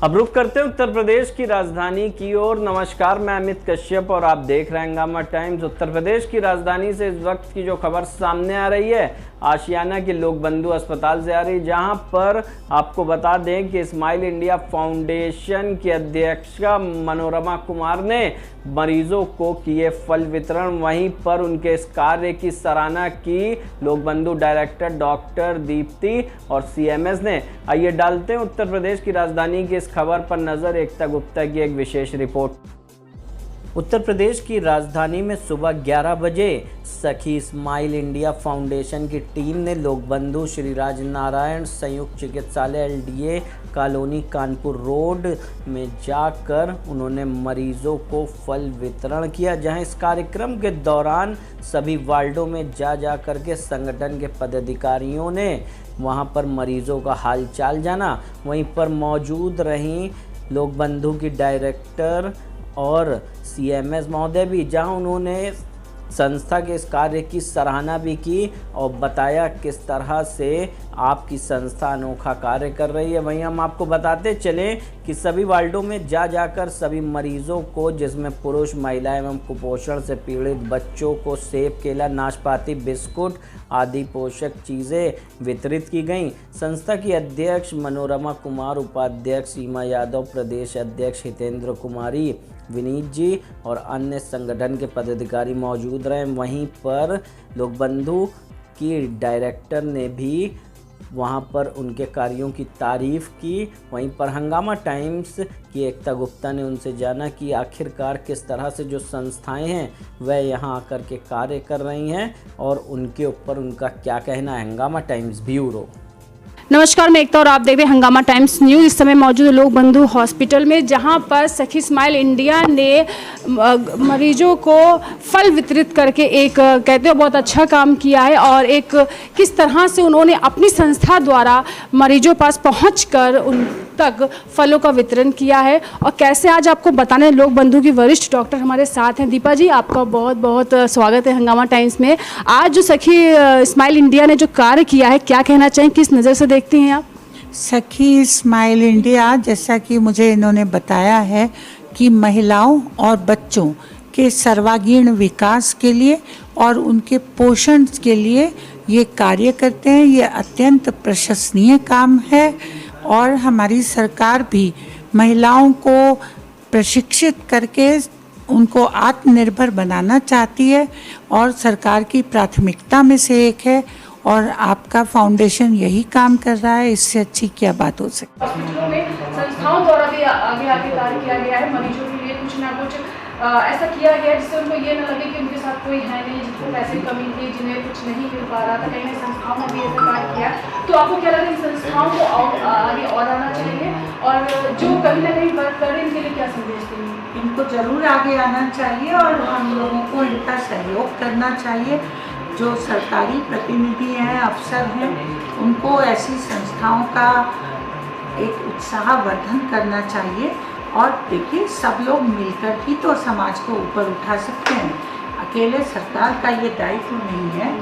अब रुख करते हैं उत्तर प्रदेश की राजधानी की ओर। नमस्कार, मैं अमित कश्यप और आप देख रहे हैं हंगामा टाइम्स। उत्तर प्रदेश की राजधानी से इस वक्त की जो खबर सामने आ रही है आशियाना के लोक बंधु अस्पताल से आ रही, जहां पर आपको बता दें कि स्माइल इंडिया फाउंडेशन की अध्यक्षा मनोरमा कुमार ने मरीजों को किए फल वितरण। वहीं पर उनके इस कार्य की सराहना की लोक बंधु डायरेक्टर डॉक्टर दीप्ति और सीएमएस ने। आइए डालते हैं उत्तर प्रदेश की राजधानी की इस खबर पर नजर। एकता गुप्ता की एक विशेष रिपोर्ट। उत्तर प्रदेश की राजधानी में सुबह 11 बजे सखी स्माइल इंडिया फाउंडेशन की टीम ने लोक बंधु श्री राज नारायण संयुक्त चिकित्सालय एलडीए कॉलोनी कानपुर रोड में जाकर उन्होंने मरीजों को फल वितरण किया। जहां इस कार्यक्रम के दौरान सभी वार्डों में जा करके संगठन के पदाधिकारियों ने वहां पर मरीजों का हालचाल जाना। वहीं पर मौजूद रहीं लोक बंधु की डायरेक्टर और सीएमएस महोदय भी, जहां उन्होंने संस्था के इस कार्य की सराहना भी की और बताया किस तरह से आपकी संस्था अनोखा कार्य कर रही है। वहीं हम आपको बताते चलें कि सभी वार्डों में जाकर सभी मरीजों को, जिसमें पुरुष, महिला एवं कुपोषण से पीड़ित बच्चों को सेब, केला, नाशपाती, बिस्कुट आदि पोषक चीज़ें वितरित की गईं। संस्था की अध्यक्ष मनोरमा कुमार, उपाध्यक्ष सीमा यादव, प्रदेश अध्यक्ष हितेंद्र कुमारी, विनीत जी और अन्य संगठन के पदाधिकारी मौजूद रहे। वहीं पर लोक बंधु की डायरेक्टर ने भी वहां पर उनके कार्यों की तारीफ की। वहीं पर हंगामा टाइम्स की एकता गुप्ता ने उनसे जाना कि आखिरकार किस तरह से जो संस्थाएं हैं वह यहां आकर के कार्य कर रही हैं और उनके ऊपर उनका क्या कहना है। हंगामा टाइम्स ब्यूरो। नमस्कार, मैं एकता और आप देख रहे हैं हंगामा टाइम्स न्यूज़। इस समय मौजूद लोक बंधु हॉस्पिटल में, जहां पर सखी स्माइल इंडिया ने मरीजों को फल वितरित करके एक कहते हैं बहुत अच्छा काम किया है और एक किस तरह से उन्होंने अपनी संस्था द्वारा मरीजों पास पहुंचकर उन तक फलों का वितरण किया है। और कैसे आज आपको बताने लोक बंधु की वरिष्ठ डॉक्टर हमारे साथ हैं। दीपा जी, आपका बहुत बहुत स्वागत है हंगामा टाइम्स में। आज जो सखी स्माइल इंडिया ने जो कार्य किया है, क्या कहना चाहें, किस नज़र से देखती हैं आप? सखी स्माइल इंडिया, जैसा कि मुझे इन्होंने बताया है कि महिलाओं और बच्चों के सर्वांगीण विकास के लिए और उनके पोषण के लिए ये कार्य करते हैं। ये अत्यंत प्रशंसनीय काम है और हमारी सरकार भी महिलाओं को प्रशिक्षित करके उनको आत्मनिर्भर बनाना चाहती है और सरकार की प्राथमिकता में से एक है और आपका फाउंडेशन यही काम कर रहा है। इससे अच्छी क्या बात हो सकती है। हॉस्पिटलों में संस्थाओं द्वारा भी आगे कार्य किया गया है। मरीजों के लिए कुछ ना कुछ ऐसा किया गया जिससे उनको ये ना लगे कि उनके साथ कोई है नहीं, जिनको पैसे कमी थी, जिन्हें कुछ नहीं मिल पा रहा था। कहीं ना संस्थाओं ने भी ऐसा कार्य किया। तो आपको क्या लगा इन संस्थाओं को आगे और आना चाहिए और जो कहीं ना कहीं वर्क कर रहे हैं इनके लिए क्या संदेश देंगे? इनको जरूर आगे आना चाहिए और हम लोगों को इनका सहयोग करना चाहिए। जो सरकारी प्रतिनिधि हैं, अफसर हैं, उनको ऐसी संस्थाओं का एक उत्साहवर्धन करना चाहिए। और देखिए, सब लोग मिलकर ही तो समाज को ऊपर उठा सकते हैं। अकेले सरकार का ये दायित्व नहीं है।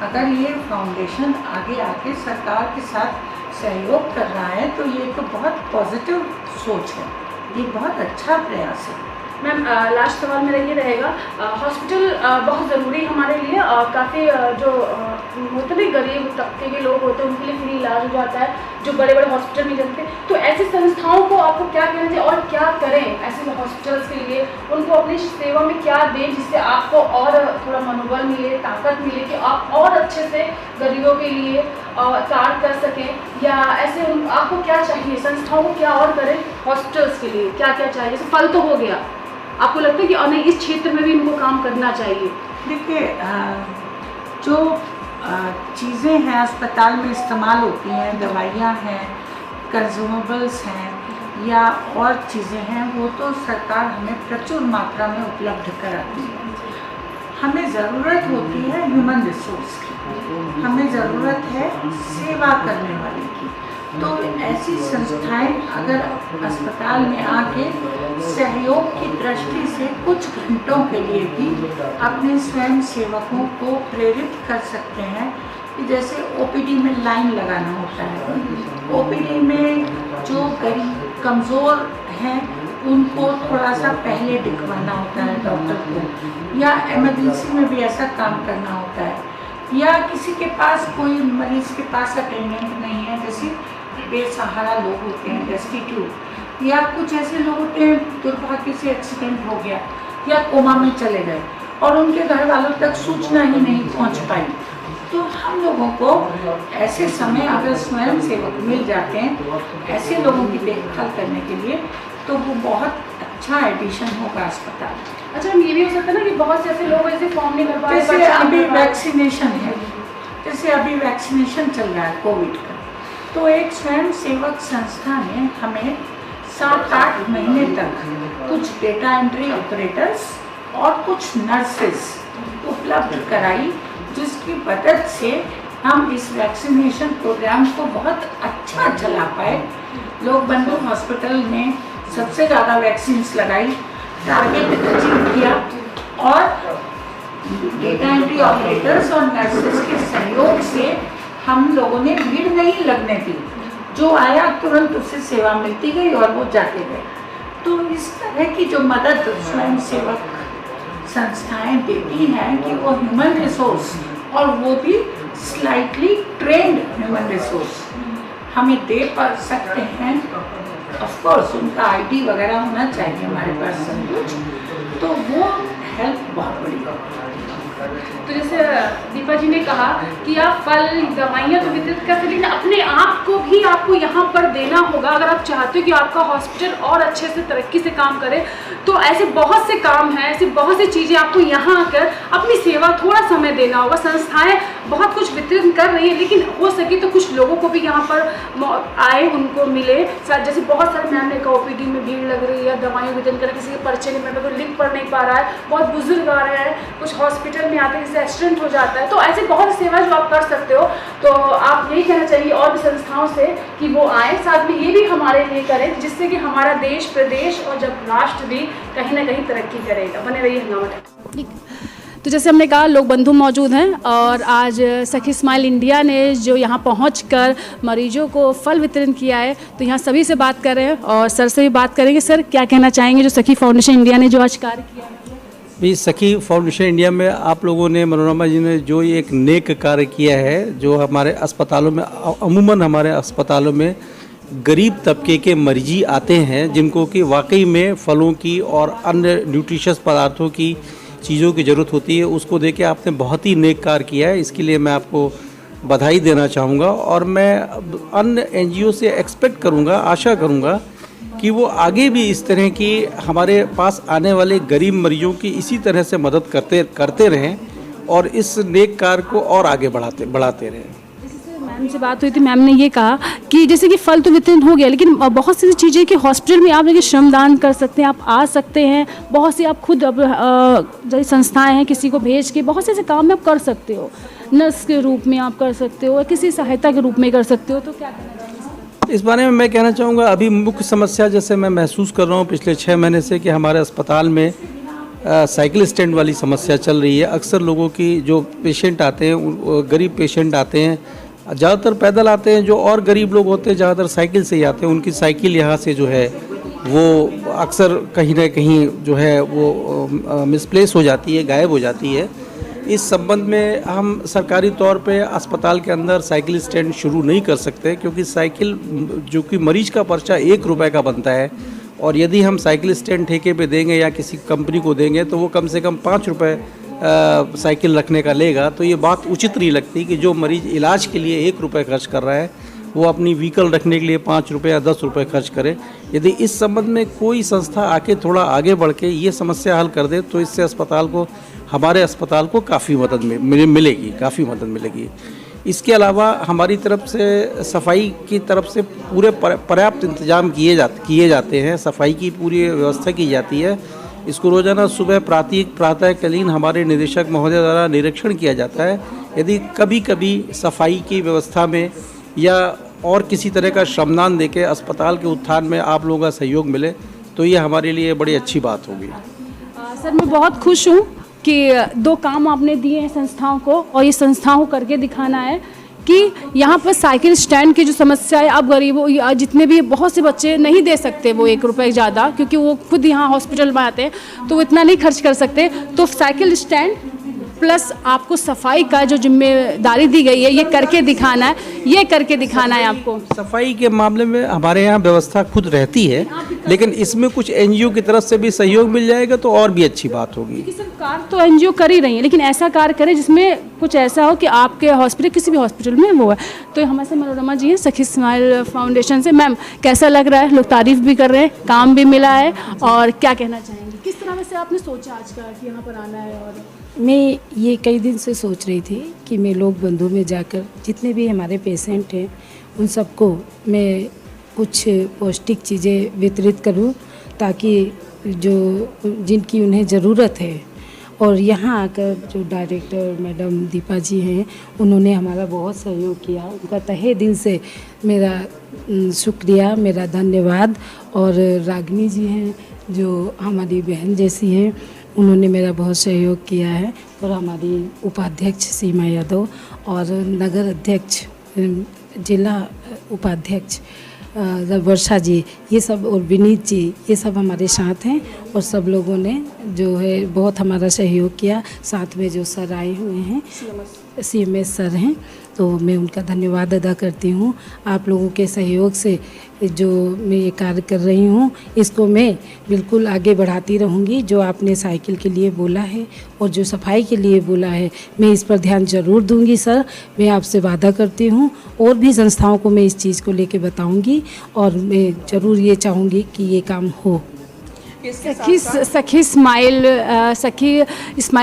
अगर ये फाउंडेशन आगे आके सरकार के साथ सहयोग कर रहा है तो ये तो बहुत पॉजिटिव सोच है, ये बहुत अच्छा प्रयास है। मैम, लास्ट सवाल मेरा ये रहेगा, हॉस्पिटल बहुत ज़रूरी है हमारे लिए। काफ़ी जो होते हैं गरीब तबके के लोग होते हैं उनके लिए फ्री इलाज हो जाता है, जो बड़े बड़े हॉस्पिटल नहीं जाते। तो ऐसी संस्थाओं को आपको क्या कहना चाहिए और क्या करें ऐसे हॉस्पिटल्स के लिए? उनको अपनी सेवा में क्या दें जिससे आपको और थोड़ा मनोबल मिले, ताकत मिले कि आप और अच्छे से गरीबों के लिए कार्य कर सकें? या ऐसे आपको क्या चाहिए, संस्थाओं को क्या और करें हॉस्पिटल्स के लिए? क्या क्या चाहिए? जैसे फल तो हो गया, आपको लगता है कि और नहीं इस क्षेत्र में भी इनको काम करना चाहिए? देखिए, जो चीज़ें हैं अस्पताल में इस्तेमाल होती हैं, दवाइयाँ हैं, कंज्यूमेबल्स हैं या और चीज़ें हैं, वो तो सरकार हमें प्रचुर मात्रा में उपलब्ध कराती है। हमें ज़रूरत होती है ह्यूमन रिसोर्स की, हमें ज़रूरत है सेवा करने वाले की। तो ऐसी संस्थाएं अगर अस्पताल में आके सहयोग की दृष्टि से कुछ घंटों के लिए भी अपने स्वयं सेवकों को प्रेरित कर सकते हैं कि जैसे ओपीडी में लाइन लगाना होता है, ओपीडी में जो गरीब कमज़ोर हैं उनको थोड़ा सा पहले दिखवाना होता है डॉक्टर को, या इमरजेंसी में भी ऐसा काम करना होता है, या किसी के पास कोई मरीज़ के पास अटेंडेंट नहीं है, जैसे बेसहारा लोग होते हैं, डेस्टिट्यूट, या कुछ ऐसे लोग होते हैं दुर्भाग्य से एक्सीडेंट हो गया या कोमा में चले गए और उनके घर वालों तक सूचना ही नहीं पहुंच पाई। तो हम लोगों को ऐसे समय अगर स्वयं सेवक मिल जाते हैं ऐसे लोगों की देखभाल करने के लिए, तो वो बहुत अच्छा एडिशन होगा अस्पताल। अच्छा, ये भी हो सकता है ना कि बहुत से ऐसे लोग ऐसे फॉर्म नहीं भर पा रहे, जैसे अभी वैक्सीनेशन है, जैसे अभी वैक्सीनेशन चल रहा है कोविड का, तो एक स्वयं सेवक संस्था ने हमें 7-8 महीने तक कुछ डेटा एंट्री ऑपरेटर्स और कुछ नर्सेस उपलब्ध कराई, जिसकी मदद से हम इस वैक्सीनेशन प्रोग्राम को बहुत अच्छा चला पाए। लोक बंधु हॉस्पिटल ने सबसे ज़्यादा वैक्सीन्स लगाई, टारगेट अचीव किया, और डेटा एंट्री ऑपरेटर्स और नर्सेस के सहयोग से हम लोगों ने भीड़ नहीं लगने दी, जो आया तुरंत उससे सेवा मिलती गई और वो जाते गए। तो इस तरह की जो मदद स्वयं सेवक संस्थाएं देती हैं कि वो ह्यूमन रिसोर्स, और वो भी स्लाइटली ट्रेंड ह्यूमन रिसोर्स हमें दे पा सकते हैं। ऑफ कोर्स उनका आईडी वगैरह होना चाहिए हमारे पास सब कुछ, तो वो हेल्प बहुत बड़ी है। तो जैसे दीपा जी ने कहा कि आप फल दवाइयाँ तो वितरित करते, लेकिन अपने आप को भी आपको यहाँ पर देना होगा अगर आप चाहते हो कि आपका हॉस्पिटल और अच्छे से तरक्की से काम करे। तो ऐसे बहुत से काम हैं, ऐसे बहुत सी चीज़ें आपको यहाँ आकर अपनी सेवा थोड़ा समय देना होगा। संस्थाएं बहुत कुछ वितरित कर रही है, लेकिन हो सके तो कुछ लोगों को भी यहाँ पर आए, उनको मिले। जैसे बहुत सारे मैम ने कहा ओपीडी में भीड़ लग रही है, दवाइयाँ वितरण कर, किसी के पर्चे में कोई लिख पढ़ नहीं पा रहा है, बहुत बुजुर्ग आ रहे हैं, कुछ हॉस्पिटल में आते हैं जैसे एक्सीडेंट हो जाता है। तो ऐसे बहुत सी सेवा जो आप कर सकते हो, तो आप यही कहना चाहिए और भी संस्थाओं से कि वो आए, साथ में ये भी हमारे लिए करें, जिससे कि हमारा देश, प्रदेश और जब राष्ट्र भी कहीं ना कहीं तरक्की करेगा। बने रहिए हंगामा टाइम। तो जैसे हमने कहा लोक बंधु मौजूद हैं, और आज सखी स्माइल इंडिया ने जो यहाँ पहुंचकर मरीजों को फल वितरण किया है, तो यहाँ सभी से बात कर रहे हैं और सर से भी बात करेंगे। सर, क्या कहना चाहेंगे जो सखी फाउंडेशन इंडिया ने जो आज कार्य किया है? भी सखी फाउंडेशन इंडिया में आप लोगों ने, मनोरमा जी ने जो ये एक नेक कार्य किया है, जो हमारे अस्पतालों में, अमूमन हमारे अस्पतालों में गरीब तबके के मरीजी आते हैं जिनको कि वाकई में फलों की और अन्य न्यूट्रिशियस पदार्थों की चीज़ों की ज़रूरत होती है, उसको देके आपने बहुत ही नेक कार्य किया है। इसके लिए मैं आपको बधाई देना चाहूँगा, और मैं अन्य एनजीओ से एक्सपेक्ट करूँगा, आशा करूँगा कि वो आगे भी इस तरह की हमारे पास आने वाले गरीब मरीजों की इसी तरह से मदद करते रहें और इस नेक कार्य को और आगे बढ़ाते रहें। मैम से बात हुई थी, मैम ने ये कहा कि जैसे कि फल तो वितरण हो गया, लेकिन बहुत सी चीज़ें कि हॉस्पिटल में आप देखिए श्रमदान कर सकते हैं, आप आ सकते हैं, बहुत सी आप खुद जैसे संस्थाएं हैं, किसी को भेज के बहुत से ऐसे काम में आप कर सकते हो, नर्स के रूप में आप कर सकते हो, किसी सहायता के रूप में कर सकते हो। तो क्या कहना चाहिए इस बारे में? मैं कहना चाहूँगा अभी मुख्य समस्या जैसे मैं महसूस कर रहा हूँ पिछले 6 महीने से कि हमारे अस्पताल में साइकिल स्टैंड वाली समस्या चल रही है। अक्सर लोगों की जो पेशेंट आते हैं, गरीब पेशेंट आते हैं, ज़्यादातर पैदल आते हैं, जो और गरीब लोग होते हैं ज़्यादातर साइकिल से ही आते हैं। उनकी साइकिल यहाँ से जो है वो अक्सर कहीं ना कहीं जो है वो मिसप्लेस हो जाती है, गायब हो जाती है। इस संबंध में हम सरकारी तौर पे अस्पताल के अंदर साइकिल स्टैंड शुरू नहीं कर सकते, क्योंकि साइकिल जो कि मरीज का पर्चा 1 रुपये का बनता है, और यदि हम साइकिल स्टैंड ठेके पे देंगे या किसी कंपनी को देंगे तो वो कम से कम 5 रुपये साइकिल रखने का लेगा। तो ये बात उचित नहीं लगती कि जो मरीज इलाज के लिए 1 रुपये खर्च कर रहा है वो अपनी व्हीकल रखने के लिए 5 रुपये या 10 रुपये खर्च करे। यदि इस संबंध में कोई संस्था आके थोड़ा आगे बढ़ के ये समस्या हल कर दे तो इससे हमारे अस्पताल को काफ़ी मदद मिलेगी, काफ़ी मदद मिलेगी। इसके अलावा हमारी तरफ से सफाई की तरफ से पूरे पर्याप्त इंतजाम किए जाते हैं, सफाई की पूरी व्यवस्था की जाती है। इसको रोज़ाना सुबह प्रातःकालीन हमारे निदेशक महोदय द्वारा निरीक्षण किया जाता है। यदि कभी कभी सफाई की व्यवस्था में या और किसी तरह का श्रमदान देके अस्पताल के उत्थान में आप लोगों का सहयोग मिले तो ये हमारे लिए बड़ी अच्छी बात होगी। सर, मैं बहुत खुश हूँ कि 2 काम आपने दिए हैं संस्थाओं को, और ये संस्थाओं को करके दिखाना है कि यहाँ पर साइकिल स्टैंड की जो समस्या है, अब गरीबों जितने भी बहुत से बच्चे नहीं दे सकते वो 1 रुपये ज़्यादा, क्योंकि वो खुद यहाँ हॉस्पिटल में आते हैं तो वो इतना नहीं खर्च कर सकते। तो साइकिल स्टैंड प्लस आपको सफाई का जो जिम्मेदारी दी गई है, ये करके दिखाना है आपको। सफाई के मामले में हमारे यहाँ व्यवस्था खुद रहती है, लेकिन इसमें कुछ एनजीओ की तरफ से भी सहयोग मिल जाएगा तो और भी अच्छी बात होगी। सरकार तो एनजीओ कर ही रही है, लेकिन ऐसा कार्य करे जिसमें कुछ ऐसा हो कि आपके हॉस्पिटल, किसी भी हॉस्पिटल में वो है। तो हमारे साथ मनोरमा जी हैं सखी स्माइल फाउंडेशन से। मैम, कैसा लग रहा है? लोग तारीफ भी कर रहे हैं, काम भी मिला है, और क्या कहना चाहेंगे? किस तरह से आपने सोचा आज का कि यहाँ पर आना है? और मैं ये कई दिन से सोच रही थी कि मैं लोक बंधु में जाकर जितने भी हमारे पेशेंट हैं उन सबको मैं कुछ पौष्टिक चीज़ें वितरित करूं, ताकि जो जिनकी उन्हें ज़रूरत है। और यहाँ आकर जो डायरेक्टर मैडम दीपा जी हैं, उन्होंने हमारा बहुत सहयोग किया, उनका तहे दिल से मेरा शुक्रिया, मेरा धन्यवाद। और रागिनी जी हैं जो हमारी बहन जैसी हैं, उन्होंने मेरा बहुत सहयोग किया है। और हमारी उपाध्यक्ष सीमा यादव और नगर अध्यक्ष, जिला उपाध्यक्ष वर्षा जी, ये सब, और विनीत जी, ये सब हमारे साथ हैं। और सब लोगों ने जो है बहुत हमारा सहयोग किया। साथ में जो सर आए हुए हैं, CMS सर हैं, तो मैं उनका धन्यवाद अदा करती हूँ। आप लोगों के सहयोग से जो मैं ये कार्य कर रही हूँ, इसको मैं बिल्कुल आगे बढ़ाती रहूँगी। जो आपने साइकिल के लिए बोला है और जो सफाई के लिए बोला है, मैं इस पर ध्यान ज़रूर दूँगी सर। मैं आपसे वादा करती हूँ, और भी संस्थाओं को मैं इस चीज़ को लेके बताऊँगी, और मैं ज़रूर ये चाहूँगी कि ये काम हो। सखी स्माइल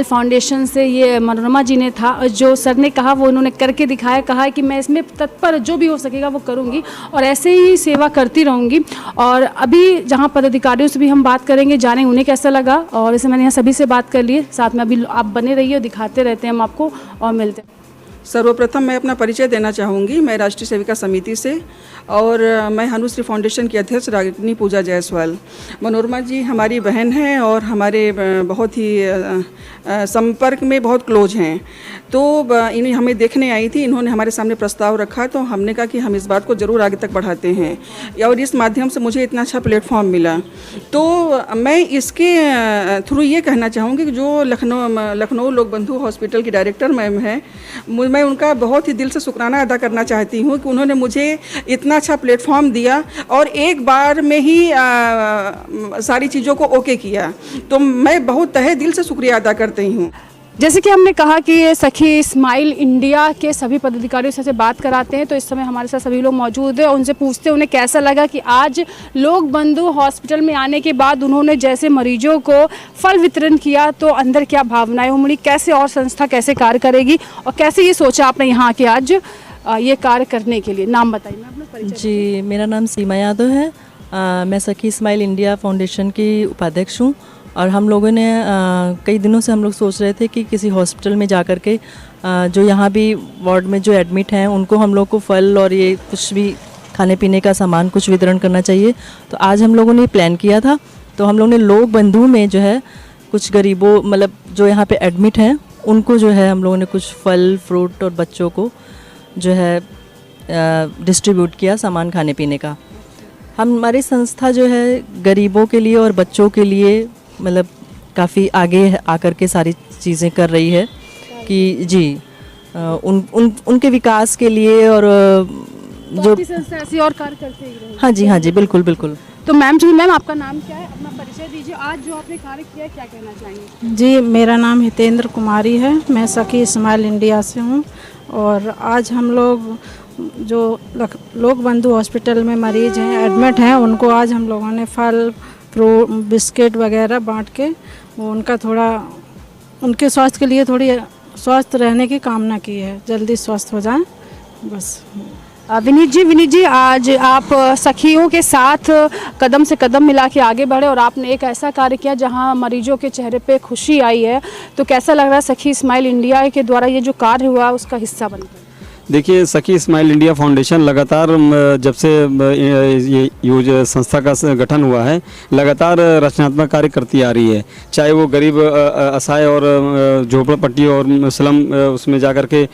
फाउंडेशन से ये मनोरमा जी ने था, जो सर ने कहा वो उन्होंने करके दिखाया। कहा कि मैं इसमें तत्पर जो भी हो सकेगा वो करूँगी, और ऐसे ही सेवा करती रहूँगी। और अभी जहाँ पदाधिकारियों से भी हम बात करेंगे, जाने उन्हें कैसा लगा। और इसे मैंने यहाँ सभी से बात कर ली, साथ में अभी आप बने रहिए और दिखाते रहते हैं हम आपको, और मिलते हैं। सर्वप्रथम मैं अपना परिचय देना चाहूँगी। मैं राष्ट्रीय सेविका समिति से, और मैं हनुश्री फाउंडेशन की अध्यक्ष रागिनी पूजा जायसवाल। मनोरमा जी हमारी बहन हैं और हमारे बहुत ही संपर्क में बहुत क्लोज हैं। तो इन्हें हमें देखने आई थी, इन्होंने हमारे सामने प्रस्ताव रखा, तो हमने कहा कि हम इस बात को ज़रूर आगे तक बढ़ाते हैं, और इस माध्यम से मुझे इतना अच्छा प्लेटफॉर्म मिला। तो मैं इसके थ्रू ये कहना चाहूँगी कि जो लखनऊ लोक बंधु हॉस्पिटल की डायरेक्टर मैम है, मैं उनका बहुत ही दिल से शुक्राना अदा करना चाहती हूँ कि उन्होंने मुझे इतना अच्छा प्लेटफॉर्म दिया और एक बार में ही सारी चीज़ों को ओके किया। तो मैं बहुत तहे दिल से शुक्रिया अदा करती हूँ। जैसे कि हमने कहा कि ये सखी स्माइल इंडिया के सभी पदाधिकारियों से बात कराते हैं, तो इस समय हमारे साथ सभी लोग मौजूद हैं, उनसे पूछते हैं उन्हें कैसा लगा कि आज लोक बंधु हॉस्पिटल में आने के बाद उन्होंने जैसे मरीजों को फल वितरण किया, तो अंदर क्या भावनाएं उमड़ी, कैसे और संस्था कैसे कार्य करेगी, और कैसे ये सोचा आपने यहाँ के आज ये कार्य करने के लिए। नाम बताइए। मैं अपना परिचय। जी, मेरा नाम सीमा यादव है। मैं सखी स्माइल इंडिया फाउंडेशन की उपाध्यक्ष हूँ। और हम लोगों ने कई दिनों से हम लोग सोच रहे थे कि किसी हॉस्पिटल में जा कर के जो यहाँ भी वार्ड में जो एडमिट हैं उनको हम लोग को फल और ये कुछ भी खाने पीने का सामान कुछ वितरण करना चाहिए। तो आज हम लोगों ने प्लान किया था, तो हम लोग ने लोक बंधु में जो है कुछ गरीबों, मतलब जो यहाँ पे एडमिट हैं, उनको जो है हम लोगों ने कुछ फल फ्रूट और बच्चों को जो है डिस्ट्रीब्यूट किया सामान खाने पीने का। हमारी संस्था जो है गरीबों के लिए और बच्चों के लिए मतलब काफ़ी आगे आकर के सारी चीज़ें कर रही है कि जी उनके विकास के लिए, और जो ऐसी और कार्य करते ही रहेंगे। हाँ जी, हाँ जी, बिल्कुल बिल्कुल। तो मैम आपका नाम क्या है, अपना परिचय दीजिए। आज जो आपने कार्य किया क्या कहना चाहेंगे? जी, मेरा नाम हितेंद्र कुमारी है, मैं सखी स्माइल इंडिया से हूँ। और आज हम लोग जो लोक बंधु हॉस्पिटल में मरीज हैं, एडमिट हैं, उनको आज हम लोगों ने फल फ्रूट बिस्किट वगैरह बांट के वो उनका थोड़ा उनके स्वास्थ्य के लिए थोड़ी स्वस्थ रहने की कामना की है, जल्दी स्वस्थ हो जाएं बस। विनीत जी, आज आप सखियों के साथ कदम से कदम मिला के आगे बढ़े और आपने एक ऐसा कार्य किया जहां मरीजों के चेहरे पे खुशी आई है, तो कैसा लग रहा है सखी स्माइल इंडिया के द्वारा ये जो कार्य हुआ उसका हिस्सा बनकर? देखिए, सखी स्माइल इंडिया फाउंडेशन लगातार जब से ये जो संस्था का गठन हुआ है, लगातार रचनात्मक कार्य करती आ रही है। चाहे वो गरीब असहाय और झोपड़पट्टी और स्लम उसमें जा कर के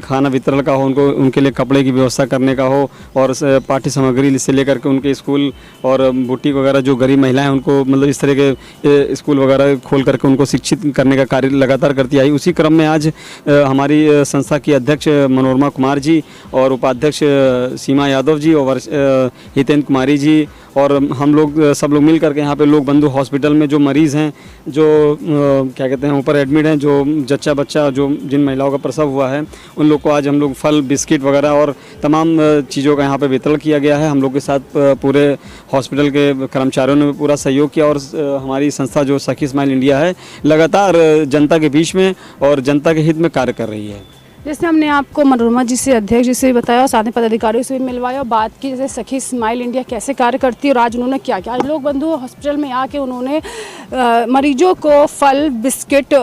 खाना वितरण का हो, उनके लिए कपड़े की व्यवस्था करने का हो, और पाठ्य सामग्री से लेकर के उनके स्कूल और बुटीक वगैरह जो गरीब महिलाएं उनको मतलब इस तरह के स्कूल वगैरह खोल करके उनको शिक्षित करने का कार्य लगातार करती आई। उसी क्रम में आज हमारी संस्था की अध्यक्ष मनोरमा कुमार जी और उपाध्यक्ष सीमा यादव जी और हितेंद्र कुमारी जी और हम लोग सब लोग मिल करके यहाँ पे लोक बंधु हॉस्पिटल में जो मरीज़ हैं, जो क्या कहते हैं ऊपर एडमिट हैं, जो जच्चा बच्चा जो जिन महिलाओं का प्रसव हुआ है, उन लोग को आज हम लोग फल, बिस्किट वगैरह और तमाम चीज़ों का यहाँ पे वितरण किया गया है। हम लोग के साथ पूरे हॉस्पिटल के कर्मचारियों ने पूरा सहयोग किया और हमारी संस्था जो सखी स्माइल इंडिया है लगातार जनता के बीच में और जनता के हित में कार्य कर रही है। जैसे हमने आपको मनोरमा जी से, अध्यक्ष जी से भी बताया और साथ में पदाधिकारियों से भी मिलवाया और बात की जैसे सखी स्माइल इंडिया कैसे कार्य करती है और आज उन्होंने क्या किया। आज लोक बंधु हॉस्पिटल में आके उन्होंने मरीजों को फल, बिस्किट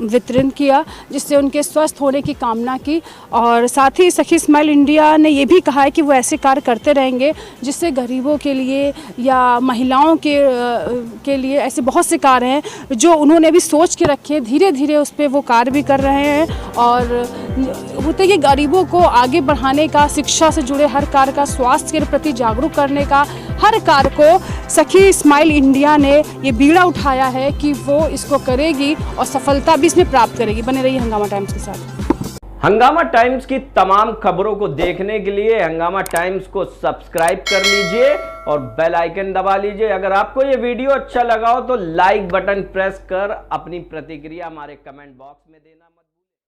वितरण किया, जिससे उनके स्वस्थ होने की कामना की। और साथ ही सखी स्माइल इंडिया ने ये भी कहा है कि वो ऐसे कार्य करते रहेंगे जिससे गरीबों के लिए या महिलाओं के लिए ऐसे बहुत से कार्य हैं जो उन्होंने भी सोच के रखे। धीरे धीरे उस पर वो कार्य भी कर रहे हैं और होते कि गरीबों को आगे बढ़ाने का, शिक्षा से जुड़े हर कार्य का, स्वास्थ्य के प्रति जागरूक करने का हर कार्य को सखी स्माइल इंडिया ने ये बीड़ा उठाया है कि वो इसको करेगी और सफलता भी इसमें प्राप्त करेगी। बने रहिए हंगामा टाइम्स के साथ। हंगामा टाइम्स की तमाम खबरों को देखने के लिए हंगामा टाइम्स को सब्सक्राइब कर लीजिए और बेल आइकन दबा लीजिए। अगर आपको ये वीडियो अच्छा लगा हो तो लाइक बटन प्रेस कर अपनी प्रतिक्रिया हमारे कमेंट बॉक्स में देना।